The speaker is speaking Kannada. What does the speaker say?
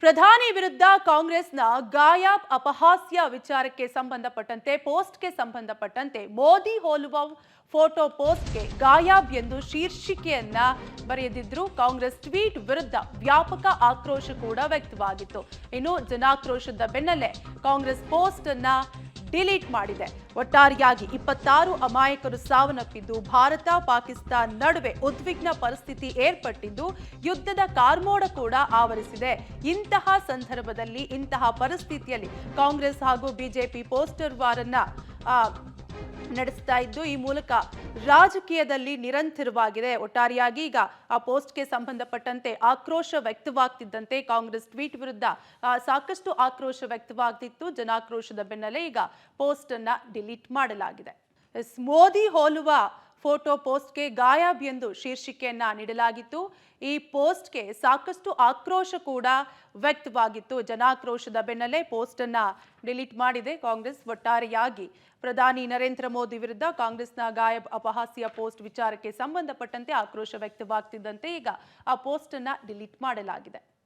ಪ್ರಧಾನಿ ವಿರುದ್ಧ ಕಾಂಗ್ರೆಸ್ನ ಗಾಯಬ್ ಅಪಹಾಸ್ಯ ವಿಚಾರಕ್ಕೆ ಸಂಬಂಧಪಟ್ಟಂತೆ ಪೋಸ್ಟ್ಗೆ ಸಂಬಂಧಪಟ್ಟಂತೆ ಮೋದಿ ಹೋಲುವ ಫೋಟೋ ಪೋಸ್ಟ್ಗೆ ಗಾಯಬ್ ಎಂದು ಶೀರ್ಷಿಕೆಯನ್ನ ಬರೆದಿದ್ರು. ಕಾಂಗ್ರೆಸ್ ಟ್ವೀಟ್ ವಿರುದ್ಧ ವ್ಯಾಪಕ ಆಕ್ರೋಶ ಕೂಡ ವ್ಯಕ್ತವಾಗಿತ್ತು. ಇನ್ನು ಜನಾಕ್ರೋಶದ ಬೆನ್ನಲ್ಲೇ ಕಾಂಗ್ರೆಸ್ ಪೋಸ್ಟ್ ಅನ್ನ ಡಿಲೀಟ್ ಮಾಡಿದೆ. ಒಟ್ಟಾರೆಯಾಗಿ 26 ಅಮಾಯಕರು ಸಾವನ್ನಪ್ಪಿದ್ದು, ಭಾರತ ಪಾಕಿಸ್ತಾನ ನಡುವೆ ಉದ್ವಿಗ್ನ ಪರಿಸ್ಥಿತಿ ಏರ್ಪಟ್ಟಿದ್ದು, ಯುದ್ಧದ ಕಾರ್ಮೋಡ ಕೂಡ ಆವರಿಸಿದೆ. ಇಂತಹ ಸಂದರ್ಭದಲ್ಲಿ, ಇಂತಹ ಪರಿಸ್ಥಿತಿಯಲ್ಲಿ ಕಾಂಗ್ರೆಸ್ ಹಾಗೂ ಬಿಜೆಪಿ ಪೋಸ್ಟರ್ ವಾರನ್ನ ನಡೆಸ್ತಾ ಇದ್ದು, ಈ ಮೂಲಕ ರಾಜಕೀಯದಲ್ಲಿ ನಿರಂತರವಾಗಿದೆ. ಒಟ್ಟಾರೆಯಾಗಿ ಈಗ ಆ ಪೋಸ್ಟ್ಗೆ ಸಂಬಂಧಪಟ್ಟಂತೆ ಆಕ್ರೋಶ ವ್ಯಕ್ತವಾಗ್ತಿದ್ದಂತೆ ಕಾಂಗ್ರೆಸ್ ಟ್ವೀಟ್ ವಿರುದ್ಧ ಸಾಕಷ್ಟು ಆಕ್ರೋಶ ವ್ಯಕ್ತವಾಗ್ತಿತ್ತು. ಜನಾಕ್ರೋಶದ ಬೆನ್ನಲ್ಲೇ ಈಗ ಪೋಸ್ಟ್ ಅನ್ನ ಡಿಲೀಟ್ ಮಾಡಲಾಗಿದೆ. ಮೋದಿ ಹೋಲುವ ಫೋಟೋ ಪೋಸ್ಟ್ಗೆ ಗಾಯಬ್ ಎಂದು ಶೀರ್ಷಿಕೆಯನ್ನ ನೀಡಲಾಗಿತ್ತು. ಈ ಪೋಸ್ಟ್ಗೆ ಸಾಕಷ್ಟು ಆಕ್ರೋಶ ಕೂಡ ವ್ಯಕ್ತವಾಗಿತ್ತು. ಜನಾಕ್ರೋಶದ ಬೆನ್ನಲ್ಲೇ ಪೋಸ್ಟ್ ಅನ್ನ ಡಿಲೀಟ್ ಮಾಡಿದೆ ಕಾಂಗ್ರೆಸ್. ಒಟ್ಟಾರೆಯಾಗಿ ಪ್ರಧಾನಿ ನರೇಂದ್ರ ಮೋದಿ ವಿರುದ್ಧ ಕಾಂಗ್ರೆಸ್ನ ಗಾಯಬ್ ಅಪಹಾಸ್ಯ ಪೋಸ್ಟ್ ವಿಚಾರಕ್ಕೆ ಸಂಬಂಧಪಟ್ಟಂತೆ ಆಕ್ರೋಶ ವ್ಯಕ್ತವಾಗ್ತಿದ್ದಂತೆ ಈಗ ಆ ಪೋಸ್ಟ್ ಅನ್ನ ಡಿಲೀಟ್ ಮಾಡಲಾಗಿದೆ.